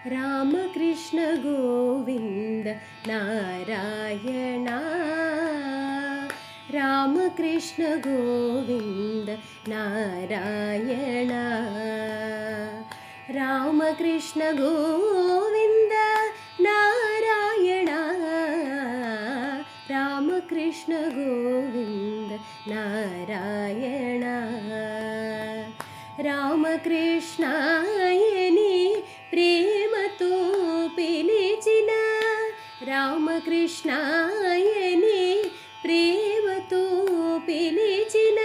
రామకృష్ణ గోవింద నారాయణ, రామకృష్ణ గోవింద నారాయణ, రామకృష్ణ గోవింద నారాయణ, రామకృష్ణ గోవింద నారాయణ, రామకృష్ణాయని ప్రేమతో పిలిచిన, రామకృష్ణాయని ప్రేమతో పిలిచిన,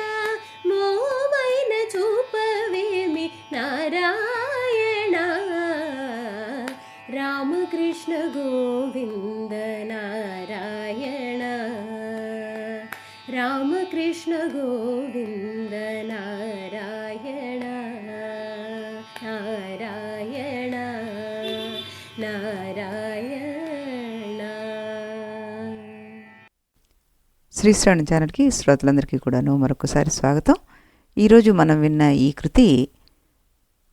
మోమైన చూపవేమి నారాయణ, రామకృష్ణ గోవింద నారాయణ, రామకృష్ణ గోవింద నారాయణ, నారాయణ నారాయణ. శ్రీశ్రావణ ఛానల్కి శ్రోతలందరికీ కూడాను మరొకసారి స్వాగతం. ఈరోజు మనం విన్న ఈ కృతి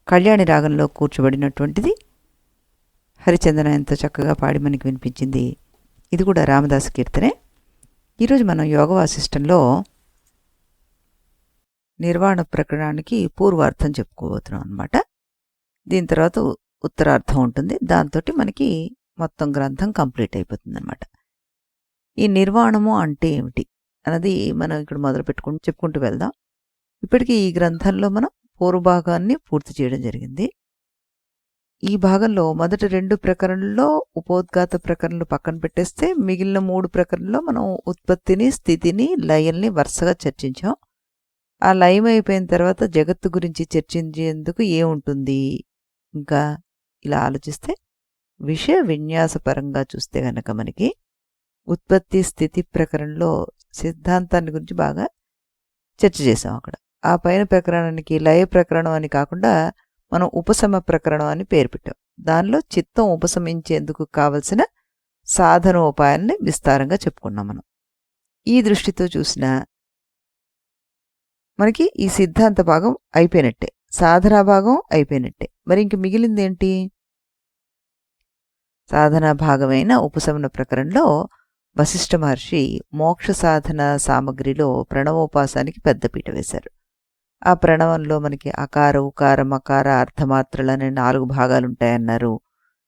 కళ్యాణి రాగంలో కూర్చోబడినటువంటిది. హరిచందన ఎంతో చక్కగా పాడి మనకి వినిపించింది. ఇది కూడా రామదాసు కీర్తనే. ఈరోజు మనం యోగ వాసిష్టంలో నిర్వాణ ప్రకరణానికి పూర్వార్థం చెప్పుకోబోతున్నాం అన్నమాట. దీని తర్వాత ఉత్తరార్థం ఉంటుంది. దాంతో మనకి మొత్తం గ్రంథం కంప్లీట్ అయిపోతుంది అన్నమాట. ఈ నిర్వాణము అంటే ఏమిటి అన్నది మనం ఇక్కడ మొదలు చెప్పుకుంటూ వెళ్దాం. ఇప్పటికీ ఈ గ్రంథంలో మనం పూర్వభాగాన్ని పూర్తి చేయడం జరిగింది. ఈ భాగంలో మొదటి 2 ప్రకరణల్లో ఉపోద్ఘాత ప్రకరణలు పక్కన పెట్టేస్తే మిగిలిన 3 ప్రకరణలో మనం ఉత్పత్తిని, స్థితిని, లయల్ని వరుసగా చర్చించాం. ఆ లయం అయిపోయిన తర్వాత జగత్తు గురించి చర్చించేందుకు ఏముంటుంది, ఇంకా ఇలా ఆలోచిస్తే విషయ విన్యాసపరంగా చూస్తే గనక మనకి ఉత్పత్తి స్థితి ప్రకరణలో సిద్ధాంతాన్ని గురించి బాగా చర్చ చేసాం అక్కడ. ఆ పైన ప్రకరణానికి లయ ప్రకరణం అని కాకుండా మనం ఉపశమ ప్రకరణం అని పేరు పెట్టాం. దానిలో చిత్తం ఉపశమించేందుకు కావలసిన సాధనోపాయాన్ని విస్తారంగా చెప్పుకున్నాం మనం. ఈ దృష్టితో చూసిన మనకి ఈ సిద్ధాంత భాగం అయిపోయినట్టే, సాధనా భాగం అయిపోయినట్టే. మరి ఇంక మిగిలింది ఏంటి? సాధనా భాగమైన ఉపశమన ప్రకరణలో వశిష్ఠ మహర్షి మోక్ష సాధన సామగ్రిలో ప్రణవోపాసానికి పెద్దపీట వేశారు. ఆ ప్రణవంలో మనకి అకార, ఉకార, మకార, అర్థమాత్రలనే 4 భాగాలుంటాయన్నారు.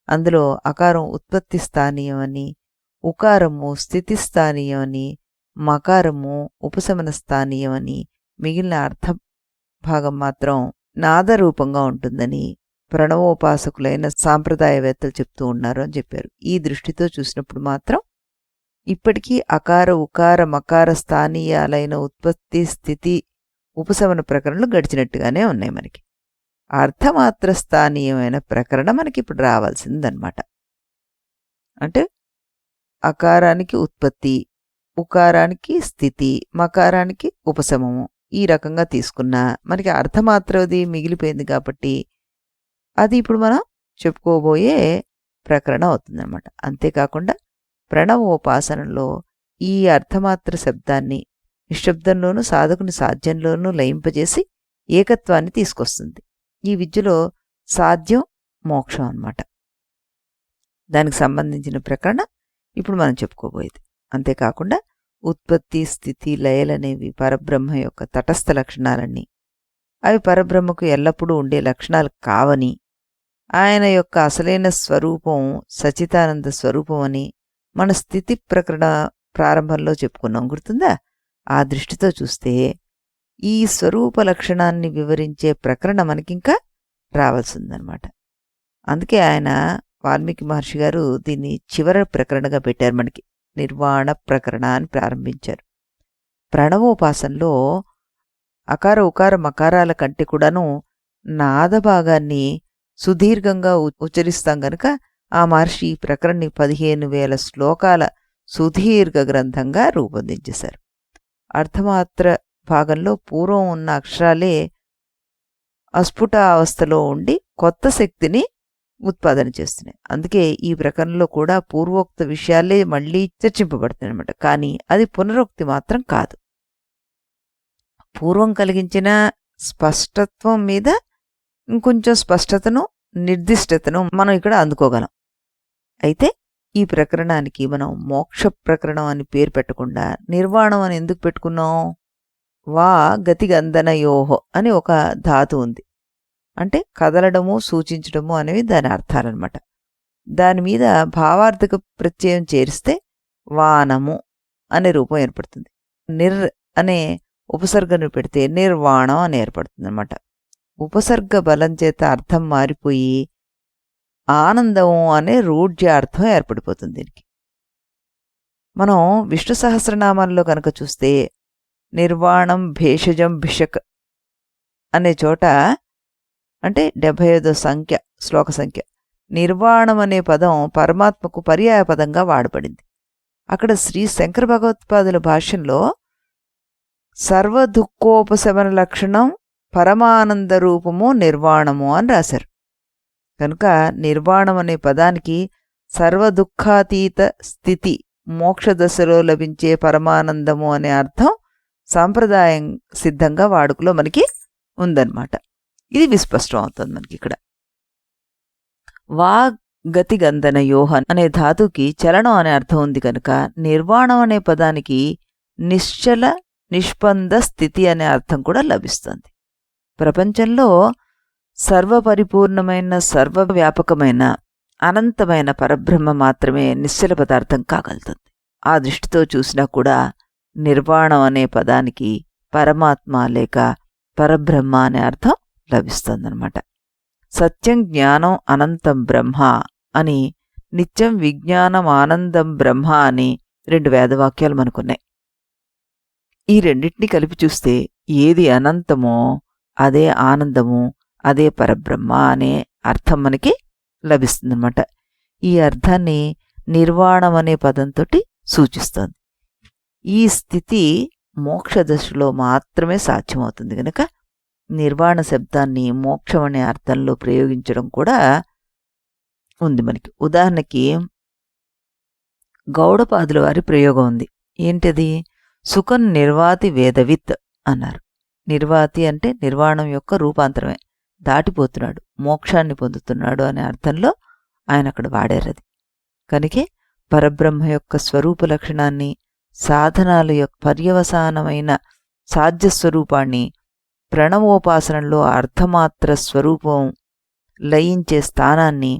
అందులో అకారం ఉత్పత్తి స్థానీయం అని, ఉకారము స్థితి స్థానీయం అని, మకారము ఉపశమన స్థానీయం అని, మిగిలిన అర్థ భాగం మాత్రం నాదరూపంగా ఉంటుందని ప్రణవోపాసకులైన సాంప్రదాయవేత్తలు చెప్తూ ఉన్నారు అని చెప్పారు. ఈ దృష్టితో చూసినప్పుడు మాత్రం ఇప్పటికీ అకార, ఉకార, మకార స్థానీయాలైన ఉత్పత్తి, స్థితి, ఉపశమన ప్రకరణలు గడిచినట్టుగానే ఉన్నాయి మనకి. అర్థమాత్ర స్థానీయమైన ప్రకరణ మనకి ఇప్పుడు రావాల్సిందనమాట. అంటే అకారానికి ఉత్పత్తి, ఉకారానికి స్థితి, మకారానికి ఉపశమము, ఈ రకంగా తీసుకున్నా మనకి అర్థమాత్రది మిగిలిపోయింది కాబట్టి అది ఇప్పుడు మనం చెప్పుకోబోయే ప్రకరణ అవుతుందన్నమాట. అంతేకాకుండా ప్రణవోపాసనలో ఈ అర్థమాత్ర శబ్దాన్ని నిశ్శబ్దంలోనూ సాధకుని సాధ్యంలోనూ లయింపజేసి ఏకత్వాన్ని తీసుకొస్తుంది. ఈ విద్యలో సాధ్యం మోక్షం అన్నమాట. దానికి సంబంధించిన ప్రకరణ ఇప్పుడు మనం చెప్పుకోబోయేది. అంతేకాకుండా ఉత్పత్తి, స్థితి, లయలనేవి పరబ్రహ్మ యొక్క తటస్థ లక్షణాలన్నీ, అవి పరబ్రహ్మకు ఎల్లప్పుడూ ఉండే లక్షణాలు కావని, ఆయన యొక్క అసలైన స్వరూపం సచితానంద స్వరూపం అని మన స్థితి ప్రకరణ ప్రారంభంలో చెప్పుకున్నాం, గుర్తుందా? ఆ దృష్టితో చూస్తే ఈ స్వరూప లక్షణాన్ని వివరించే ప్రకరణ మనకింకా రావాల్సిందనమాట. అందుకే ఆయన వాల్మీకి మహర్షి గారు దీన్ని చివరి ప్రకరణగా పెట్టారు. మనకి నిర్వాణ ప్రకరణ అని ప్రారంభించారు. ప్రణవోపాసనలో అకార, ఉకార, మకారాల కంటే కూడాను నాదభాగాన్ని సుదీర్ఘంగా ఉచ్చరిస్తాం గనక ఆ మహర్షి ఈ ప్రకరణని 15,000 శ్లోకాల సుదీర్ఘ గ్రంథంగా రూపొందించేశారు. అర్థమాత్ర భాగంలో పూర్వం ఉన్న అక్షరాలే అస్ఫుట అవస్థలో ఉండి కొత్త శక్తిని ఉత్పాదన చేస్తున్నాయి. అందుకే ఈ ప్రకరణలో కూడా పూర్వోక్త విషయాలే మళ్ళీ చర్చింపబడుతున్నాయి అన్నమాట. కానీ అది పునరుక్తి మాత్రం కాదు. పూర్వం కలిగించిన స్పష్టత్వం మీద ఇంకొంచెం స్పష్టతను నిర్దిష్టతను మనం ఇక్కడ అందుకోగలం. అయితే ఈ ప్రకరణానికి మనం మోక్ష ప్రకరణం అని పేరు పెట్టకుండా నిర్వాణం అని ఎందుకు పెట్టుకున్నాం? వా గతిగంధనయోహో అని ఒక ధాతు ఉంది. అంటే కదలడము సూచించడము అనేవి దాని అర్థాలన్నమాట. దాని మీద భావార్థక ప్రత్యయం చేరిస్తే వానము అనే రూపం ఏర్పడుతుంది. నిర్ అనే ఉపసర్గను పెడితే నిర్వాణం అని ఏర్పడుతుంది అన్నమాట. ఉపసర్గ బలం చేత అర్థం మారిపోయి ఆనందము అనే రూఢ్యార్థం ఏర్పడిపోతుంది దీనికి. మనం విష్ణు సహస్రనామాల్లో కనుక చూస్తే నిర్వాణం భేషజం భిషక్ అనే చోట, అంటే 75వ సంఖ్య శ్లోక సంఖ్య, నిర్వాణం అనే పదం పరమాత్మకు పర్యాయ పదంగా వాడబడింది. అక్కడ శ్రీ శంకర భగవత్పాదుల భాష్యంలో సర్వదుఃఖోపశమన లక్షణం పరమానంద రూపము నిర్వాణము అని రాశారు. కనుక నిర్వాణం అనే పదానికి సర్వదుఃఖాతీత స్థితి, మోక్షదశలో లభించే పరమానందము అనే అర్థం సాంప్రదాయం సిద్ధంగా వాడుకలో మనకి ఉందన్నమాట. ఇది విస్పష్టం అవుతుంది మనకి ఇక్కడ. గతి గంధన యోహన్ అనే ధాతుకి చలనం అనే అర్థం ఉంది కనుక నిర్వాణం అనే పదానికి నిశ్చల నిష్పంద స్థితి అనే అర్థం కూడా లభిస్తుంది. ప్రపంచంలో సర్వపరిపూర్ణమైన సర్వవ్యాపకమైన అనంతమైన పరబ్రహ్మ మాత్రమే నిశ్చల పదార్థం కాగలుగుతుంది. ఆ దృష్టితో చూసినా కూడా నిర్వాణం అనే పదానికి పరమాత్మ లేక పరబ్రహ్మ అనే అర్థం లభిస్తుందన్నమాట. సత్యం జ్ఞానం అనంతం బ్రహ్మ అని, నిత్యం విజ్ఞానం ఆనందం బ్రహ్మ అని 2 వేదవాక్యాలు మనకున్నాయి. ఈ రెండింటినీ కలిపి చూస్తే ఏది అనంతమో అదే ఆనందము, అదే పరబ్రహ్మ అనే అర్థం మనకి లభిస్తుందన్నమాట. ఈ అర్థాన్ని నిర్వాణం అనే పదంతో సూచిస్తోంది. ఈ స్థితి మోక్షదశలో మాత్రమే సాధ్యమవుతుంది కనుక నిర్వాణ శబ్దాన్ని మోక్షం అనే అర్థంలో ప్రయోగించడం కూడా ఉంది మనకి. ఉదాహరణకి గౌడపాదుల వారి ప్రయోగం ఉంది. ఏంటది? సుఖం నిర్వాతి వేదవిత్ అన్నారు. నిర్వాతి అంటే నిర్వాణం యొక్క రూపాంతరమే, దాటిపోతున్నాడు, మోక్షాన్ని పొందుతున్నాడు అనే అర్థంలో ఆయన అక్కడ వాడారది. కనుకే పరబ్రహ్మ యొక్క స్వరూప లక్షణాన్ని, సాధనాల యొక్క పర్యవసానమైన సాధ్యస్వరూపాన్ని, ప్రణవోపాసనంలో అర్థమాత్ర స్వరూపం లయించే స్థానాన్ని,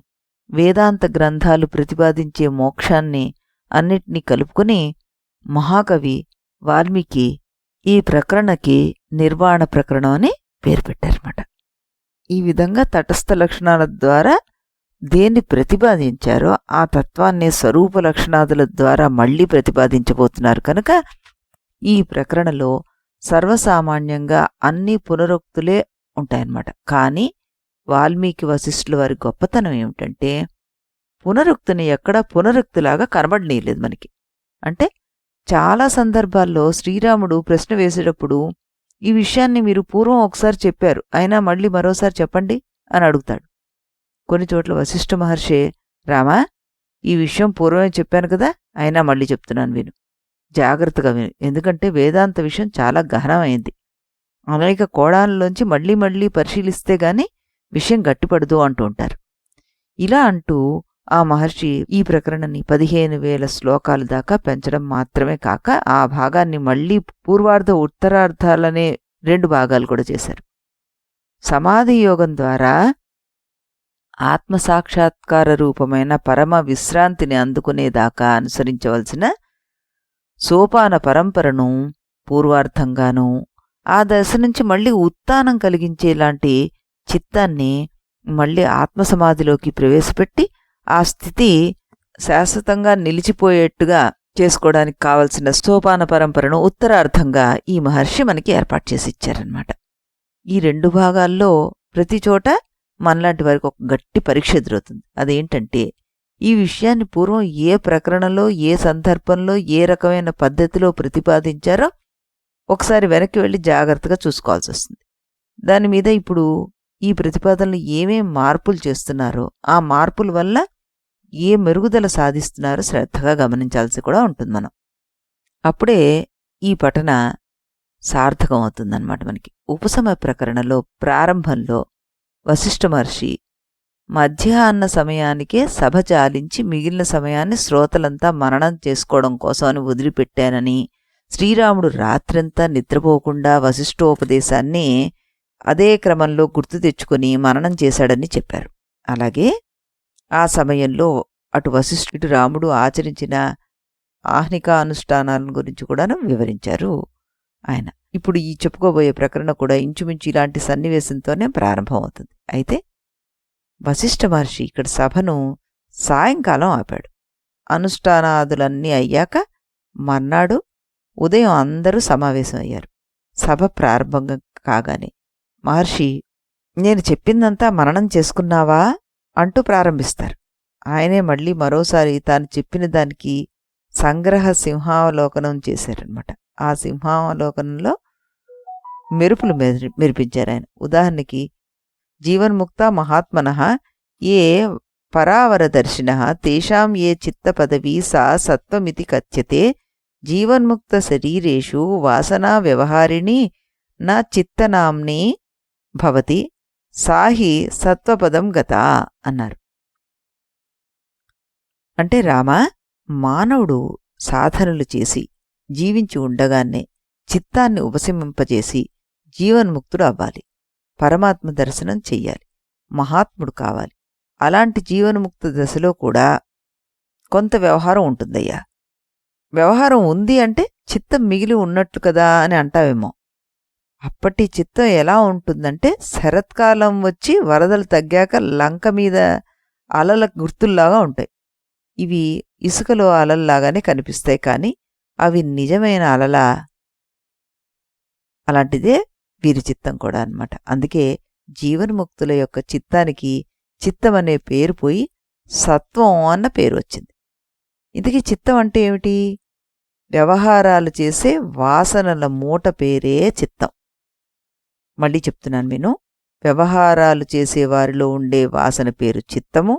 వేదాంత గ్రంథాలు ప్రతిపాదించే మోక్షాన్ని అన్నిటినీ కలుపుకొని మహాకవి వాల్మీకి ఈ ప్రకరణకి నిర్వాణ ప్రకరణం అని పేరు పెట్టారన్నమాట. ఈ విధంగా తటస్థ లక్షణాల ద్వారా దేన్ని ప్రతిపాదించారో ఆ తత్వాన్ని స్వరూప లక్షణాదుల ద్వారా మళ్లీ ప్రతిపాదించబోతున్నారు కనుక ఈ ప్రకరణలో సర్వసామాన్యంగా అన్ని పునరుక్తులే ఉంటాయన్నమాట. కానీ వాల్మీకి వశిష్ఠుల వారి గొప్పతనం ఏమిటంటే పునరుక్తిని ఎక్కడా పునరుక్తిలాగా కనబడనీయలేదు మనకి. అంటే చాలా సందర్భాల్లో శ్రీరాముడు ప్రశ్న వేసేటప్పుడు ఈ విషయాన్ని మీరు పూర్వం ఒకసారి చెప్పారు, అయినా మళ్ళీ మరోసారి చెప్పండి అని అడుగుతాడు. కొన్ని చోట్ల వశిష్ఠ మహర్షి, రామా ఈ విషయం పూర్వమే చెప్పాను కదా, అయినా మళ్ళీ చెప్తున్నాను విను, జాగ్రత్తగా విను, ఎందుకంటే వేదాంత విషయం చాలా గహనమైంది, అనేక కోణాల్లోంచి మళ్ళీ మళ్ళీ పరిశీలిస్తే గాని విషయం గట్టిపడదు అంటూ ఉంటారు. ఇలా అంటూ ఆ మహర్షి ఈ ప్రకరణని 15,000 శ్లోకాల దాకా పెంచడం మాత్రమే కాక ఆ భాగాన్ని మళ్లీ పూర్వార్ధ ఉత్తరార్ధాలనే 2 భాగాలు కూడా చేశారు. సమాధి యోగం ద్వారా ఆత్మసాక్షాత్కార రూపమైన పరమ విశ్రాంతిని అందుకునేదాకా అనుసరించవలసిన సోపాన పరంపరను పూర్వార్థంగానూ, ఆ దశ నుంచి మళ్లీ ఉత్థానం కలిగించేలాంటి చిత్తాన్ని మళ్లీ ఆత్మసమాధిలోకి ప్రవేశపెట్టి ఆ స్థితి శాశ్వతంగా నిలిచిపోయేట్టుగా చేసుకోవడానికి కావలసిన సోపాన పరంపరను ఉత్తరార్థంగా ఈ మహర్షి మనకి ఏర్పాటు చేసి ఇచ్చారనమాట. ఈ 2 భాగాల్లో ప్రతి చోట మనలాంటి వారికి ఒక గట్టి పరీక్ష ఎదురవుతుంది. అదేంటంటే ఈ విషయాన్ని పూర్వం ఏ ప్రకరణలో, ఏ సందర్భంలో, ఏ రకమైన పద్ధతిలో ప్రతిపాదించారో ఒకసారి వెనక్కి వెళ్ళి జాగ్రత్తగా చూసుకోవాల్సి వస్తుంది. దాని మీద ఇప్పుడు ఈ ప్రతిపాదనలు ఏమేం మార్పులు చేస్తున్నారో, ఆ మార్పుల వల్ల ఏ మెరుగుదల సాధిస్తున్నారో శ్రద్ధగా గమనించాల్సి కూడా ఉంటుంది మనం. అప్పుడే ఈ పఠన సార్థకం అవుతుందన్నమాట మనకి. ఉపశమ ప్రకరణలో ప్రారంభంలో వశిష్ఠ మహర్షి మధ్యాహ్న సమయానికే సభ చాలించి మిగిలిన సమయాన్ని శ్రోతలంతా మననం చేసుకోవడం కోసం అని వదిలిపెట్టానని, శ్రీరాముడు రాత్రంతా నిద్రపోకుండా వశిష్ఠోపదేశాన్ని అదే క్రమంలో గుర్తు తెచ్చుకుని మననం చేశాడని చెప్పారు. అలాగే ఆ సమయంలో అటు వశిష్ఠుడు రాముడు ఆచరించిన ఆహ్నిక అనుష్ఠానాలను గురించి కూడాను వివరించారు ఆయన. ఇప్పుడు ఈ చెప్పుకోబోయే ప్రకరణ కూడా ఇంచుమించు ఇలాంటి సన్నివేశంతోనే ప్రారంభమవుతుంది. అయితే వశిష్ఠ మహర్షి ఇక్కడ సభను సాయంకాలం ఆపాడు. అనుష్ఠానాదులన్నీ అయ్యాక మర్నాడు ఉదయం అందరూ సమావేశం అయ్యారు. సభ ప్రారంభం కాగానే మహర్షి, నేను చెప్పిందంతా మననం చేసుకున్నావా అంటూ ప్రారంభిస్తారు. ఆయనే మళ్ళీ మరోసారి తాను చెప్పిన దానికి సంగ్రహ సింహావలోకనం చేశారనమాట. ఆ సింహావలోకనంలో మెరుపులు మెరిపించారు ఆయన. ఉదాహరణకి, జీవన్ముక్త మహాత్మనః ఏ పరావరదర్శినః తేషాం ఏ చిత్త పదవీ సా సత్వమితి కథ్యతే జీవన్ముక్త శరీరేషు వాసనా వ్యవహారిణి నా చిత్తనామ్ని భవతి సాహి సత్వపదం గత అన్నారు. అంటే రామా, మానవుడు సాధనలు చేసి జీవించి ఉండగానే చిత్తాన్ని ఉపశమింపజేసి జీవన్ముక్తుడు అవ్వాలి. పరమాత్మ దర్శనం చెయ్యాలి. మహాత్ముడు కావాలి. అలాంటి జీవన్ముక్త దశలో కూడా కొంత వ్యవహారం ఉంటుందయ్యా. వ్యవహారం ఉంది అంటే చిత్తం మిగిలి ఉన్నట్లు కదా అని అంటావేమో. అప్పటి చిత్తం ఎలా ఉంటుందంటే, శరత్కాలం వచ్చి వరదలు తగ్గాక లంక మీద అలల గుర్తుల్లాగా ఉంటాయి. ఇవి ఇసుకలో అలల్లాగానే కనిపిస్తాయి, కానీ అవి నిజమైన అలలా? అలాంటిదే వీరి చిత్తం కూడా అన్నమాట. అందుకే జీవన్ముక్తుల యొక్క చిత్తానికి చిత్తం అనే పేరు పోయి సత్వం అన్న పేరు వచ్చింది. ఇంతకీ చిత్తం అంటే ఏమిటి? వ్యవహారాలు చేసే వాసనల మూట పేరే చిత్తం. మళ్ళీ చెప్తున్నాను విను. వ్యవహారాలు చేసేవారిలో ఉండే వాసన పేరు చిత్తము.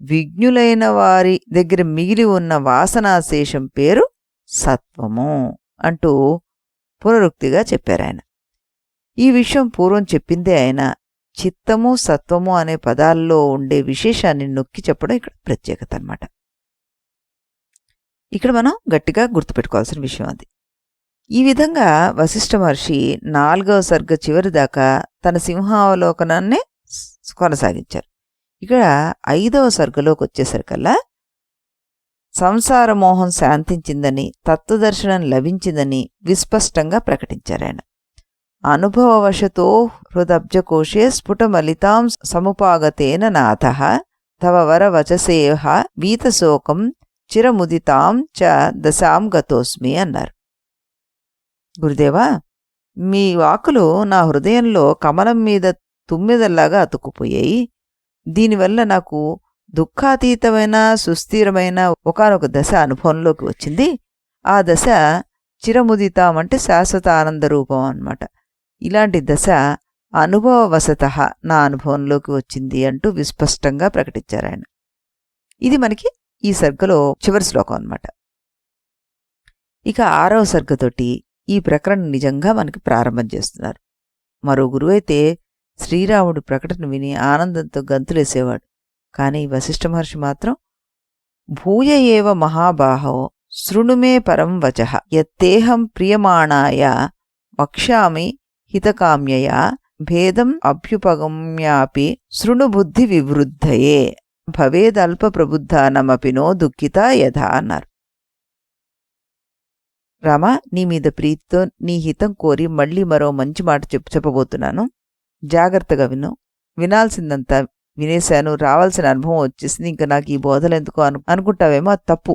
విజ్ఞులైన వారి దగ్గర మిగిలి ఉన్న వాసనాశేషం పేరు సత్వము అంటూ పునరుక్తిగా చెప్పారాయన. ఈ విషయం పూర్వం చెప్పిందే ఆయన. చిత్తము సత్వము అనే పదాల్లో ఉండే విశేషాన్ని నొక్కి చెప్పడం ఇక్కడ ప్రత్యేకత అన్నమాట. ఇక్కడ మనం గట్టిగా గుర్తుపెట్టుకోవాల్సిన విషయం అది. ఈ విధంగా వశిష్ఠ మహర్షి 4వ సర్గ చివరి దాకా తన సింహావలోకనాన్నే కొనసాగించారు. ఇక్కడ 5వ సర్గలోకి వచ్చేసరికల్లా సంసార మోహం శాంతించిందని, తత్వదర్శనం లభించిందని విస్పష్టంగా ప్రకటించారాయన. అనుభవవశతో హృదబ్జకోశే స్ఫుటమలితాం సముపాగతేన నాథః తవ వర వచసేహ వీతశోకం చిరముదితాం చ దశాం గతోస్మి అన్నారు. గురుదేవా, మీ వాకులు నా హృదయంలో కమలం మీద తుమ్మెదల్లాగా అతుక్కుపోయాయి. దీనివల్ల నాకు దుఃఖాతీతమైన సుస్థిరమైన ఒకానొక దశ అనుభవంలోకి వచ్చింది. ఆ దశ చిరముదితాం అంటే శాశ్వత ఆనంద రూపం అన్నమాట. ఇలాంటి దశ అనుభవవశత నా అనుభవంలోకి వచ్చింది అంటూ విస్పష్టంగా ప్రకటించారాయన. ఇది మనకి ఈ సర్గలో చివరి శ్లోకం అన్నమాట. ఇక 6వ సర్గతోటి ఈ ప్రకరణ నిజంగా మనకి ప్రారంభం చేస్తున్నారు. మరో గురువైతే శ్రీరాముడు ప్రకటన విని ఆనందంతో గంతులేసేవాడు. కానీ వశిష్ఠ మహర్షి మాత్రం భూయ ఏవ మహాబాహో శృణుమే పరం వచః యత్తేహం ప్రియమాణాయ వక్ష్యామి హితకామ్యయా భేదం అభ్యుపగమ్యాపి శృణుబుద్ధి వివృద్ధయే భవేదల్ప ప్రబుద్ధానమపినో దుఃఖితా యథా అన్నారు. రామా, నీ మీద ప్రీతితో నీ హితం కోరి మళ్ళీ మరో మంచి మాట చెప్పబోతున్నాను. జాగ్రత్తగా విను. వినాల్సిందంతా వినేశాను, రావాల్సిన అనుభవం వచ్చేసింది, ఇంకా నాకు ఈ బోధలెందుకు అనుకుంటావేమో. అది తప్పు.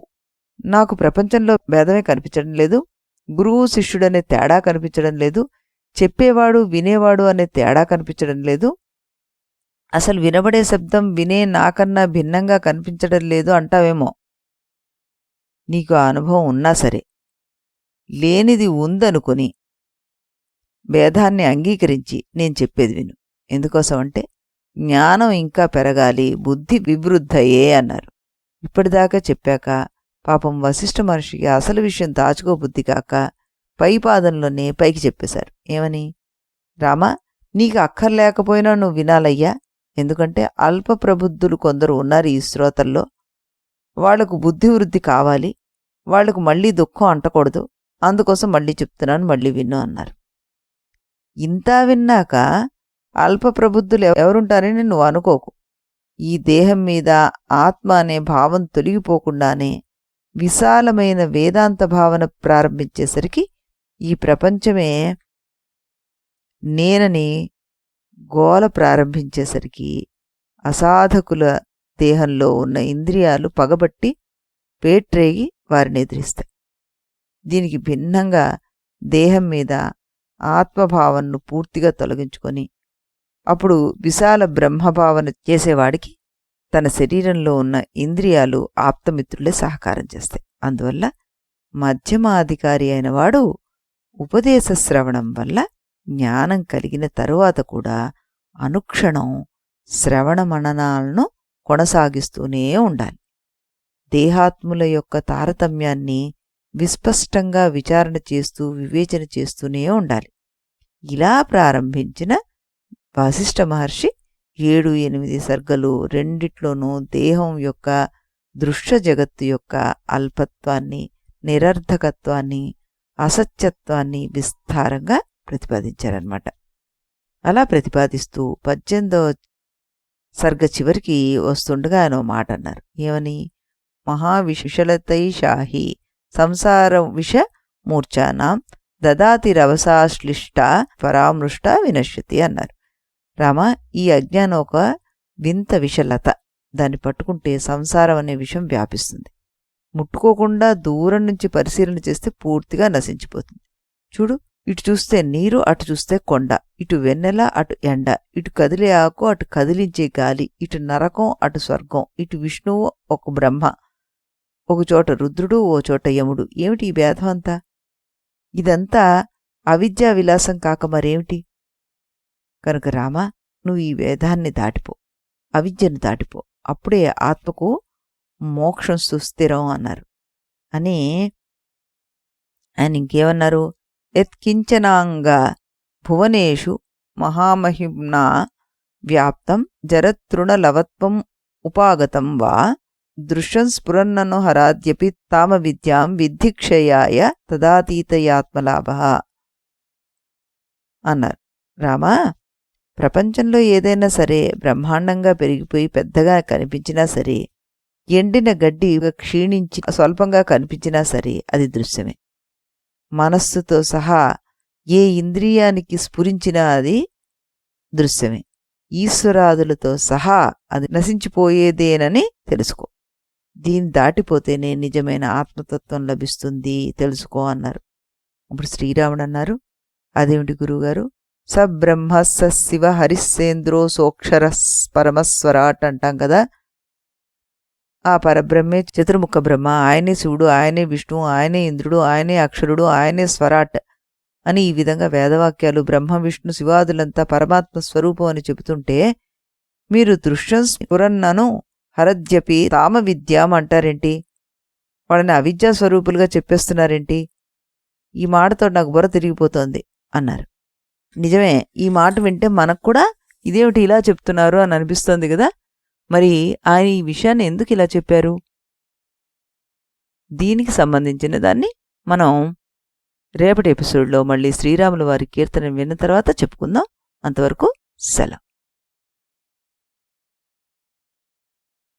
నాకు ప్రపంచంలో భేదమే కనిపించడం లేదు. గురువు శిష్యుడనే తేడా కనిపించడం లేదు. చెప్పేవాడు వినేవాడు అనే తేడా కనిపించడం లేదు. అసలు వినబడే శబ్దం వినే నాకన్నా భిన్నంగా కనిపించడం లేదు అంటావేమో. నీకు ఆ అనుభవం ఉన్నా సరే, లేనిది ఉందనుకుని భేదాన్ని అంగీకరించి నేను చెప్పేది విను. ఎందుకోసం అంటే జ్ఞానం ఇంకా పెరగాలి, బుద్ధి వివృద్ధయే అన్నారు. ఇప్పటిదాకా చెప్పాక పాపం వశిష్ఠ మహర్షికి అసలు విషయం దాచుకోబుద్ధి కాక పైపాదంలోనే పైకి చెప్పేశారు. ఏమని? రామా, నీకు అక్కర్లేకపోయినా నువ్వు వినాలయ్యా. ఎందుకంటే అల్ప ప్రబుద్ధులు కొందరు ఉన్నారు ఈ శ్రోతల్లో. వాళ్లకు బుద్ధి వృద్ధి కావాలి, వాళ్లకు మళ్ళీ దుఃఖం అంటకూడదు, అందుకోసం మళ్ళీ చెప్తున్నాను, మళ్ళీ విను అన్నారు. ఇంతా విన్నాక అల్ప ప్రబుద్ధులు ఎవరుంటారని నువ్వు అనుకోకు. ఈ దేహం మీద ఆత్మ అనే భావం తొలగిపోకుండానే విశాలమైన వేదాంత భావన ప్రారంభించేసరికి ఈ ప్రపంచమే నేనని గోల ప్రారంభించేసరికి అసాధకుల దేహంలో ఉన్న ఇంద్రియాలు పగబట్టి పేట్రేగి వారిని ఎదిరిస్తాయి. దీనికి భిన్నంగా దేహం మీద ఆత్మభావనను పూర్తిగా తొలగించుకొని అప్పుడు విశాల బ్రహ్మభావన చేసేవాడికి తన శరీరంలో ఉన్న ఇంద్రియాలు ఆప్తమిత్రులే సహకారం చేస్తాయి. అందువల్ల మధ్యమాధికారి అయిన వాడు ఉపదేశ శ్రవణం వల్ల జ్ఞానం కలిగిన తరువాత కూడా అనుక్షణం శ్రవణ మననాలను కొనసాగిస్తూనే ఉండాలి. దేహాత్ముల యొక్క తారతమ్యాన్ని విస్పష్టంగా విచారణ చేస్తూ వివేచన చేస్తూనే ఉండాలి. ఇలా ప్రారంభించిన వశిష్ఠ మహర్షి 7-8 సర్గలు రెండిట్లోనూ దేహం యొక్క దృశ్య జగత్తు యొక్క అల్పత్వాన్ని, నిరర్ధకత్వాన్ని, అసత్యత్వాన్ని విస్తారంగా ప్రతిపాదించారన్నమాట. అలా ప్రతిపాదిస్తూ 18వ సర్గ చివరికి వస్తుండగా ఆయన మాట అన్నారు. ఏమని? మహావిశలతైషాహి సంసార విష మూర్ఛానాం దదాతిరవసాశ్లిష్ట పరామృష్ట వినశ్యతి అన్నారు. రామ, ఈ అజ్ఞానం ఒక వింత విషలత. దాన్ని పట్టుకుంటే సంసారం అనే విషయం వ్యాపిస్తుంది. ముట్టుకోకుండా దూరం నుంచి పరిశీలన చేస్తే పూర్తిగా నశించిపోతుంది. చూడు, ఇటు చూస్తే నీరు, అటు చూస్తే కొండ, ఇటు వెన్నెల, అటు ఎండ, ఇటు కదిలే ఆకు, అటు కదిలించే గాలి, ఇటు నరకం, అటు స్వర్గం, ఇటు విష్ణువు, ఒక బ్రహ్మ, ఒక చోట రుద్రుడు, ఓ చోట యముడు. ఏమిటి ఈ భేదం అంతా? ఇదంతా అవిద్యా విలాసం కాక మరేమిటి? కనుక రామ, నువ్వు ఈ వేదాన్ని దాటిపో, అవిద్యను దాటిపో, అప్పుడే ఆత్మకు మోక్షం సుస్థిరం అన్నారు. అని ఆయన ఇంకేమన్నారు? యత్కించనాంగ భువనేషు మహామహిమ్నా వ్యాప్తం జరతృణలవత్వం ఉపాగతం వా దృశ్యం స్ఫురన్నను హరాద్యపి తామ విద్యాం విద్ధిక్షయాయ తదాతీతయాత్మలాభ అన్నారు. రామా, ప్రపంచంలో ఏదైనా సరే బ్రహ్మాండంగా పెరిగిపోయి పెద్దగా కనిపించినా సరే, ఎండిన గడ్డి క్షీణించి స్వల్పంగా కనిపించినా సరే అది దృశ్యమే. మనస్సుతో సహా ఏ ఇంద్రియానికి స్ఫురించినా అది దృశ్యమే. ఈశ్వరాదులతో సహా అది నశించిపోయేదేనని తెలుసుకో. దీన్ని దాటిపోతేనే నిజమైన ఆత్మతత్వం లభిస్తుంది, తెలుసుకో అన్నారు. అప్పుడు శ్రీరాముడు అన్నారు, అదేమిటి గురువుగారు? సబ్రహ్మ సశివ హరిశ్చేంద్రో సోక్షర పరమస్వరాట్ అంటాం కదా. ఆ పరబ్రహ్మే చతుర్ముఖ బ్రహ్మ, ఆయనే శివుడు, ఆయనే విష్ణువు, ఆయనే ఇంద్రుడు, ఆయనే అక్షరుడు, ఆయనే స్వరాట్ అని ఈ విధంగా వేదవాక్యాలు బ్రహ్మ విష్ణు శివాదులంతా పరమాత్మ స్వరూపం అని చెబుతుంటే మీరు దృశ్యం స్ఫురన్నను హరద్యపి తామ విద్యాం అంటారేంటి? వాళ్ళని అవిద్యా స్వరూపులుగా చెప్పేస్తున్నారేంటి? ఈ మాటతో నాకు బుర్ర తిరిగిపోతోంది అన్నారు. నిజమే, ఈ మాట వింటే మనకు కూడా ఇదేమిటి ఇలా చెప్తున్నారు అని అనిపిస్తోంది కదా. మరి ఆయన ఈ విషయాన్ని ఎందుకు ఇలా చెప్పారు? దీనికి సంబంధించిన దాన్ని మనం రేపటి ఎపిసోడ్లో మళ్ళీ శ్రీరాముల వారి కీర్తన విన్న తర్వాత చెప్పుకుందాం. అంతవరకు సెలవు.